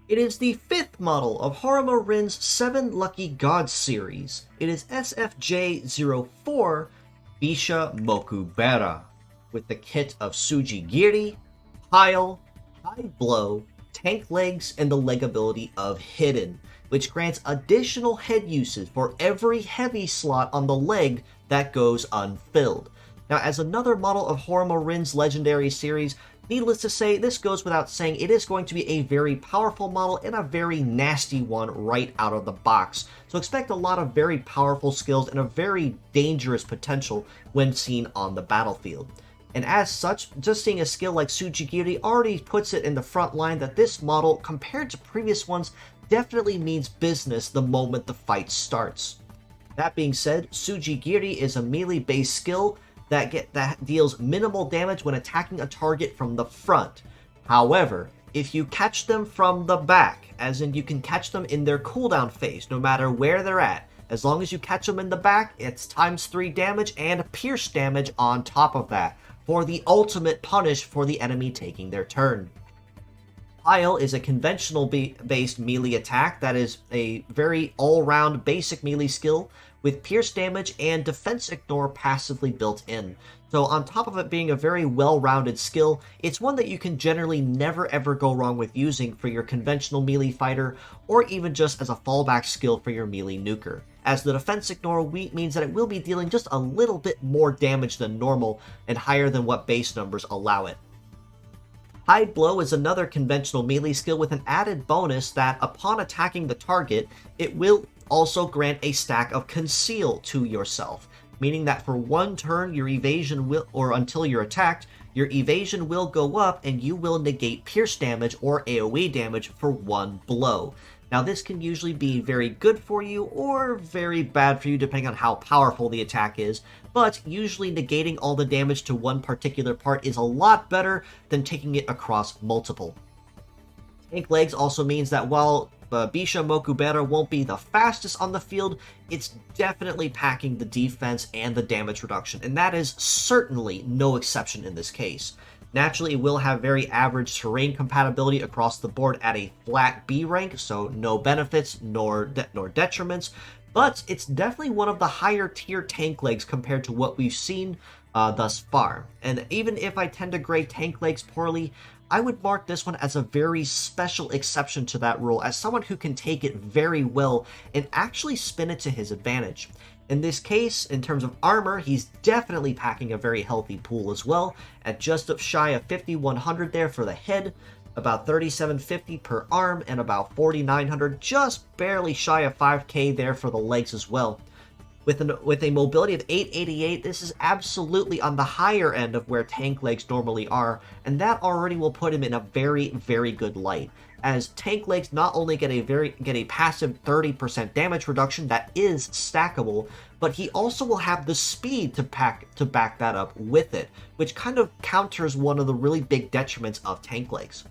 It is the fifth model of Horuma Rin's 7 Lucky Gods series. It is SFJ04 Bishamokubera, with the kit of Tsujigiri, Pile, High Blow, Tank Legs, and the leg ability of Hidden, which grants additional head uses for every heavy slot on the leg that goes unfilled. Now, as another model of Horuma Rin's legendary series, needless to say, this goes without saying, it is going to be a very powerful model and a very nasty one right out of the box. So expect a lot of very powerful skills and a very dangerous potential when seen on the battlefield. And as such, just seeing a skill like Tsujigiri already puts it in the front line that this model, compared to previous ones, definitely means business the moment the fight starts. That being said, Tsujigiri is a melee-based skill that deals minimal damage when attacking a target from the front. However, if you catch them from the back, as in you can catch them in their cooldown phase, no matter where they're at, as long as you catch them in the back, it's ×3 damage and pierce damage on top of that, for the ultimate punish for the enemy taking their turn. Pile is a conventional based melee attack that is a very all-round basic melee skill with pierce damage and defense ignore passively built in. So on top of it being a very well-rounded skill, it's one that you can generally never ever go wrong with using for your conventional melee fighter, or even just as a fallback skill for your melee nuker, as the defense ignore means that it will be dealing just a little bit more damage than normal and higher than what base numbers allow it. High Blow is another conventional melee skill with an added bonus that upon attacking the target, it will also grant a stack of Conceal to yourself, meaning that for one turn your evasion will, or until you're attacked, your evasion will go up and you will negate pierce damage or AoE damage for one blow. Now this can usually be very good for you or very bad for you depending on how powerful the attack is, but usually negating all the damage to one particular part is a lot better than taking it across multiple. Tank Legs also means that while Bishamokubera won't be the fastest on the field, it's definitely packing the defense and the damage reduction, and that is certainly no exception in this case. Naturally, it will have very average terrain compatibility across the board at a flat B rank, so no benefits nor detriments, but it's definitely one of the higher tier Tank Legs compared to what we've seen thus far. And even if I tend to grade Tank Legs poorly, I would mark this one as a very special exception to that rule, as someone who can take it very well and actually spin it to his advantage. In this case, in terms of armor, he's definitely packing a very healthy pool as well, at just shy of 5,100 there for the head, about 3,750 per arm, and about 4,900, just barely shy of 5k there for the legs as well. With a mobility of 888, this is absolutely on the higher end of where Tank Legs normally are, and that already will put him in a very, very good light, as Tank Legs not only get a passive 30% damage reduction that is stackable, but he also will have the speed to back that up with it, which kind of counters one of the really big detriments of Tank Legs.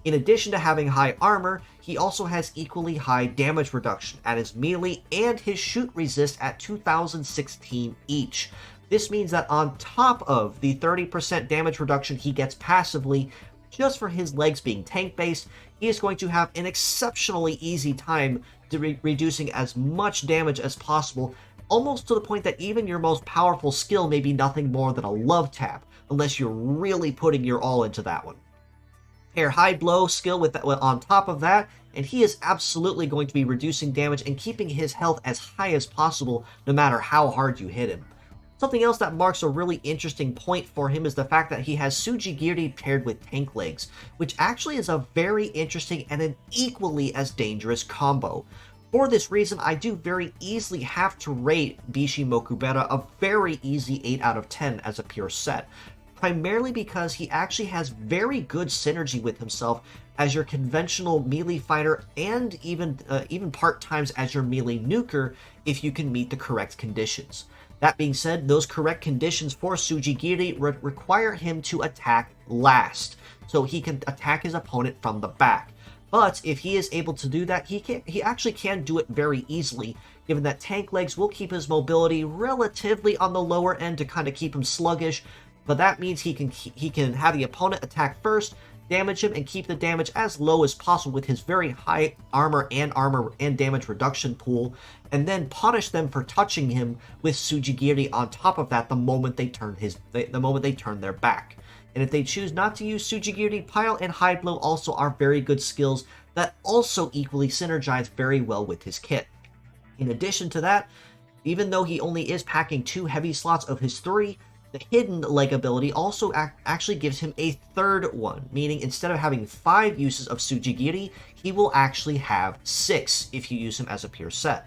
In addition to having high armor, he also has equally high damage reduction at his melee and his shoot resist at 2016 each. This means that on top of the 30% damage reduction he gets passively, just for his legs being tank-based, he is going to have an exceptionally easy time reducing as much damage as possible, almost to the point that even your most powerful skill may be nothing more than a love tap, unless you're really putting your all into that one. Pair High Blow skill with that on top of that, and he is absolutely going to be reducing damage and keeping his health as high as possible no matter how hard you hit him. Something else that marks a really interesting point for him is the fact that he has Tsujigiri paired with Tank Legs, which actually is a very interesting and an equally as dangerous combo. For this reason, I do very easily have to rate Bishamokubera a very easy 8 out of 10 as a pure set, primarily because he actually has very good synergy with himself as your conventional melee fighter and even part-times as your melee nuker if you can meet the correct conditions. That being said, those correct conditions for Tsujigiri require him to attack last, so he can attack his opponent from the back. But if he is able to do that, he actually can do it very easily, given that Tank Legs will keep his mobility relatively on the lower end to kind of keep him sluggish, but that means he can have the opponent attack first, damage him and keep the damage as low as possible with his very high armor and damage reduction pool, and then punish them for touching him with Tsujigiri on top of that the moment they turn their back. And if they choose not to use Tsujigiri, Pile and High Blow also are very good skills that also equally synergize very well with his kit. In addition to that, even though he only is packing 2 heavy slots of his 3, the hidden leg ability also actually gives him a third one, meaning instead of having 5 uses of Tsujigiri, he will actually have 6 if you use him as a pure set.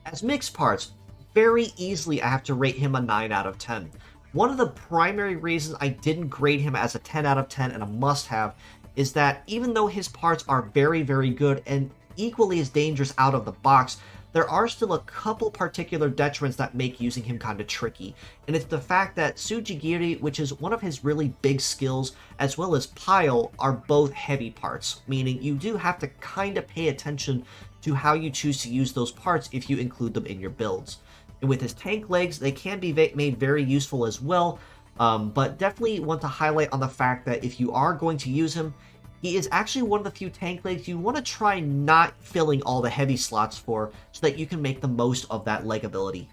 As mixed parts, very easily I have to rate him a 9 out of 10. One of the primary reasons I didn't grade him as a 10 out of 10 and a must-have is that even though his parts are very, very good and equally as dangerous out of the box, there are still a couple particular detriments that make using him kind of tricky, and it's the fact that Tsujigiri, which is one of his really big skills, as well as Pile, are both heavy parts, meaning you do have to kind of pay attention to how you choose to use those parts if you include them in your builds. And with his tank legs, they can be made very useful as well, but definitely want to highlight on the fact that if you are going to use him, he is actually one of the few tank legs you want to try not filling all the heavy slots for, so that you can make the most of that leg ability.